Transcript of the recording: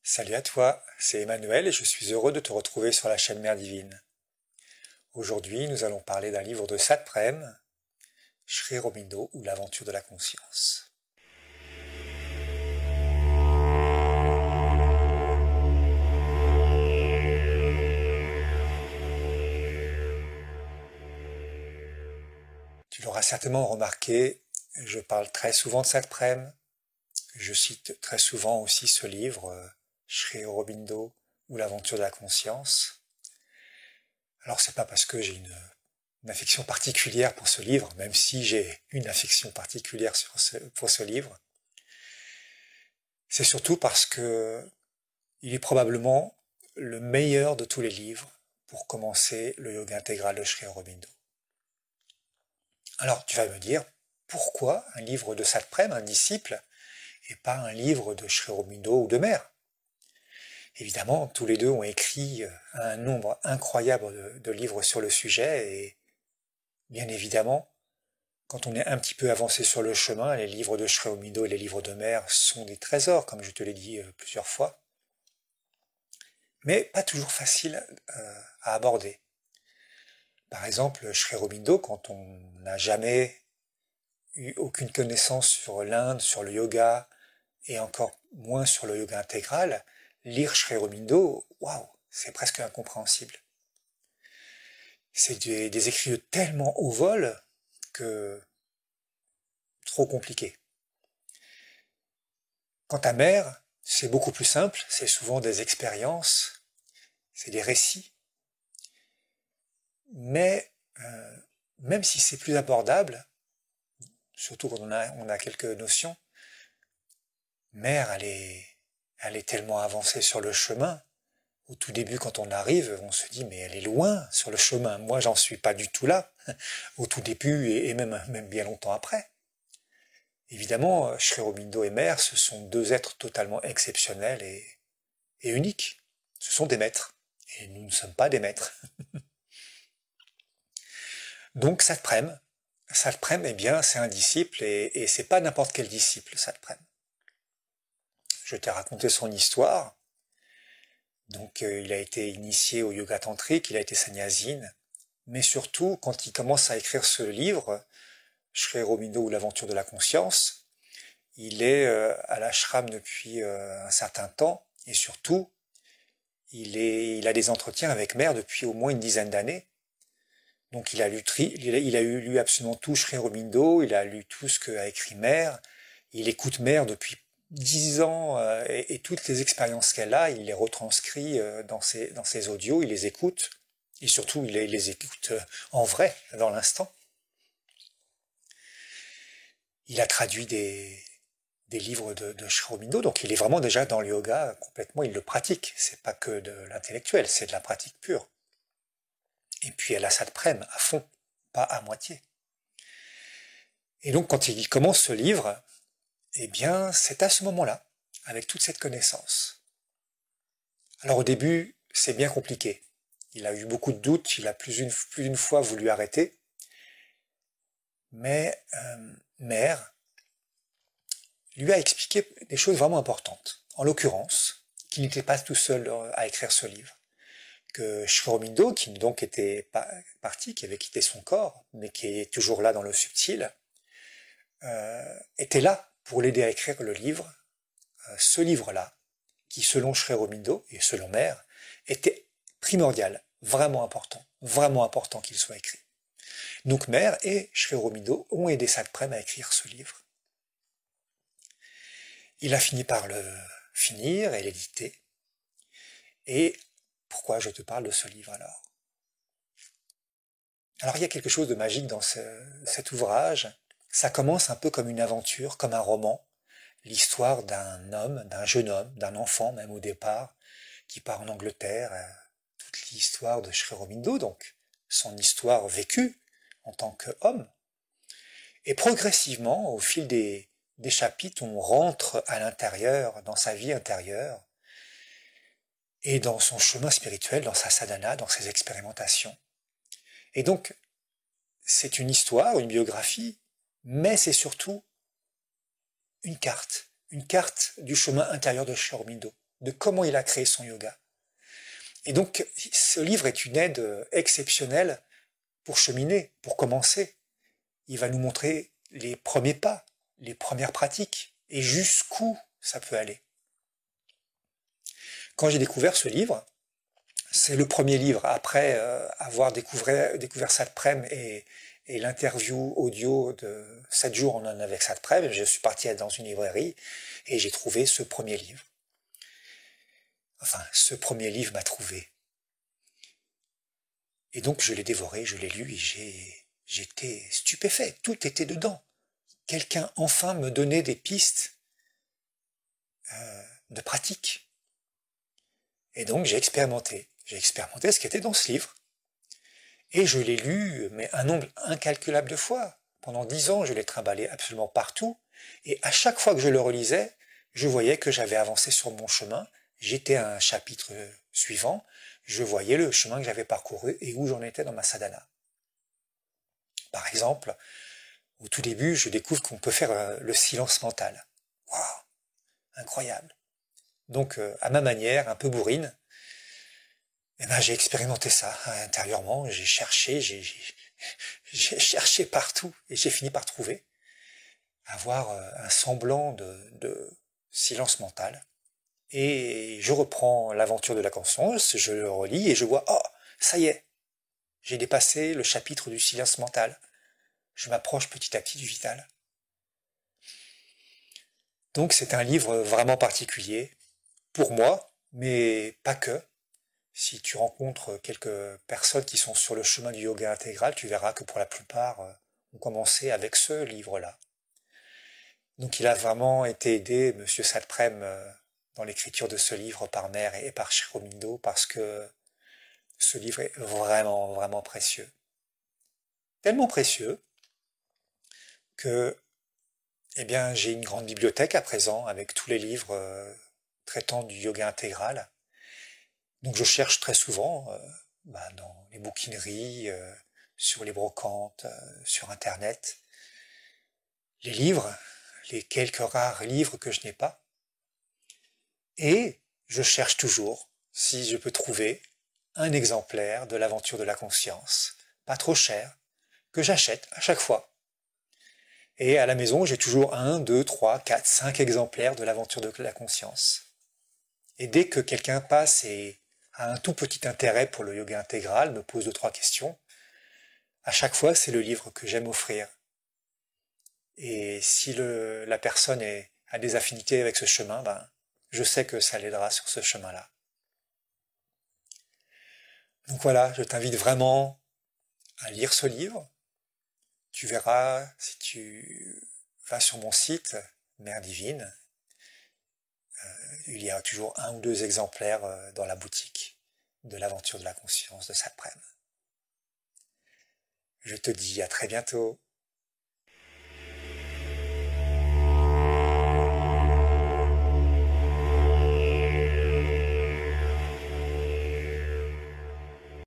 Salut à toi, c'est Emmanuel et je suis heureux de te retrouver sur la chaîne Mère Divine. Aujourd'hui, nous allons parler d'un livre de Satprem, Sri Aurobindo ou l'aventure de la conscience. Tu l'auras certainement remarqué, je parle très souvent de Satprem, je cite très souvent aussi ce livre, Sri Aurobindo ou l'aventure de la conscience. Alors c'est pas parce que j'ai une affection particulière pour ce livre, même si j'ai une affection particulière pour ce livre. C'est surtout parce que il est probablement le meilleur de tous les livres pour commencer le yoga intégral de Sri Aurobindo. Alors tu vas me dire, pourquoi un livre de Satprem, un disciple, et pas un livre de Sri Aurobindo ou de Mère? Évidemment, tous les deux ont écrit un nombre incroyable de livres sur le sujet et bien évidemment, quand on est un petit peu avancé sur le chemin, les livres de Sri Aurobindo et les livres de Mère sont des trésors, comme je te l'ai dit plusieurs fois, mais pas toujours faciles à aborder. Par exemple, Sri Aurobindo, quand on n'a jamais eu aucune connaissance sur l'Inde, sur le yoga, et encore moins sur le yoga intégral, lire Sri Aurobindo, waouh, c'est presque incompréhensible. C'est des écrits tellement au vol que trop compliqué. Quant à Mère, c'est beaucoup plus simple, c'est souvent des expériences, c'est des récits, mais même si c'est plus abordable, surtout quand on a quelques notions, Mère, elle est tellement avancée sur le chemin. Au tout début, quand on arrive, on se dit, mais elle est loin sur le chemin. Moi, j'en suis pas du tout là, au tout début et même bien longtemps après. Évidemment, Sri Aurobindo et Mère, ce sont deux êtres totalement exceptionnels et uniques. Ce sont des maîtres. Et nous ne sommes pas des maîtres. Donc, Satprem, eh bien, c'est un disciple et c'est pas n'importe quel disciple, Satprem. Je t'ai raconté son histoire. Donc il a été initié au yoga tantrique, il a été sannyasine, mais surtout quand il commence à écrire ce livre, Sri Aurobindo ou l'aventure de la conscience, il est à l'ashram depuis un certain temps et surtout il a des entretiens avec Mère depuis au moins une dizaine d'années. Donc il a lu absolument tout Sri Aurobindo, il a lu tout ce qu'a écrit Mère, il écoute Mère depuis 10 ans et toutes les expériences qu'elle a, il les retranscrit dans ses audios, il les écoute et surtout il les écoute en vrai, dans l'instant. Il a traduit des livres de Sri Aurobindo, donc il est vraiment déjà dans le yoga complètement, il le pratique, c'est pas que de l'intellectuel, c'est de la pratique pure. Et puis elle a Satprem à fond, pas à moitié. Et donc quand il commence ce livre, eh bien, c'est à ce moment-là, avec toute cette connaissance. Alors au début, c'est bien compliqué. Il a eu beaucoup de doutes, il a plus d'une fois voulu arrêter. Mais Mère lui a expliqué des choses vraiment importantes. En l'occurrence, qu'il n'était pas tout seul à écrire ce livre. Que Sri Aurobindo, qui donc était parti, qui avait quitté son corps, mais qui est toujours là dans le subtil, était là pour l'aider à écrire le livre, ce livre-là, qui selon Sri Aurobindo et selon Mère, était primordial, vraiment important qu'il soit écrit. Donc Mère et Sri Aurobindo ont aidé Satprem à écrire ce livre. Il a fini par le finir et l'éditer. Et pourquoi je te parle de ce livre alors? Alors il y a quelque chose de magique dans cet ouvrage. Ça commence un peu comme une aventure, comme un roman, l'histoire d'un homme, d'un jeune homme, d'un enfant même au départ, qui part en Angleterre, toute l'histoire de Sri Aurobindo, donc son histoire vécue en tant qu'homme. Et progressivement, au fil des chapitres, on rentre à l'intérieur, dans sa vie intérieure, et dans son chemin spirituel, dans sa sadhana, dans ses expérimentations. Et donc, c'est une histoire, une biographie, mais c'est surtout une carte du chemin intérieur de Sri Aurobindo. de comment il a créé son yoga. Et donc, ce livre est une aide exceptionnelle pour cheminer, pour commencer. Il va nous montrer les premiers pas, les premières pratiques, et jusqu'où ça peut aller. Quand j'ai découvert ce livre, c'est le premier livre après avoir découvert Satprem et l'interview audio de 7 jours en un avec Satprem. Je suis parti dans une librairie et j'ai trouvé ce premier livre. Enfin, ce premier livre m'a trouvé. Et donc je l'ai dévoré, je l'ai lu et j'étais stupéfait. Tout était dedans. Quelqu'un enfin me donnait des pistes de pratique. Et donc j'ai expérimenté. J'ai expérimenté ce qui était dans ce livre. Et je l'ai lu, mais un nombre incalculable de fois. Pendant 10 ans, je l'ai trimballé absolument partout. Et à chaque fois que je le relisais, je voyais que j'avais avancé sur mon chemin. J'étais à un chapitre suivant. Je voyais le chemin que j'avais parcouru et où j'en étais dans ma sadhana. Par exemple, au tout début, je découvre qu'on peut faire le silence mental. Waouh, incroyable. Donc, à ma manière, un peu bourrine, eh ben, j'ai expérimenté ça intérieurement, j'ai cherché partout et j'ai fini par trouver, avoir un semblant de silence mental. Et je reprends l'aventure de la conscience, je le relis et je vois, oh, ça y est, j'ai dépassé le chapitre du silence mental. Je m'approche petit à petit du vital. Donc c'est un livre vraiment particulier, pour moi, mais pas que. Si tu rencontres quelques personnes qui sont sur le chemin du yoga intégral, tu verras que pour la plupart ont commencé avec ce livre-là. Donc il a vraiment été aidé, Monsieur Satprem, dans l'écriture de ce livre par Mère et par Sri Aurobindo, parce que ce livre est vraiment, vraiment précieux. Tellement précieux que, eh bien, j'ai une grande bibliothèque à présent avec tous les livres traitant du yoga intégral. Donc je cherche très souvent dans les bouquineries, sur les brocantes, sur Internet, les livres, les quelques rares livres que je n'ai pas. Et je cherche toujours si je peux trouver un exemplaire de l'aventure de la conscience, pas trop cher, que j'achète à chaque fois. Et à la maison, j'ai toujours 1, 2, 3, 4, 5 exemplaires de l'aventure de la conscience. Et dès que quelqu'un passe et a un tout petit intérêt pour le yoga intégral, me pose 2, 3 questions, à chaque fois, c'est le livre que j'aime offrir. Et si la personne a des affinités avec ce chemin, je sais que ça l'aidera sur ce chemin-là. Donc voilà, je t'invite vraiment à lire ce livre. Tu verras, si tu vas sur mon site, Mère Divine, il y a toujours 1 ou 2 exemplaires dans la boutique de l'aventure de la conscience de Satprem. Je te dis à très bientôt.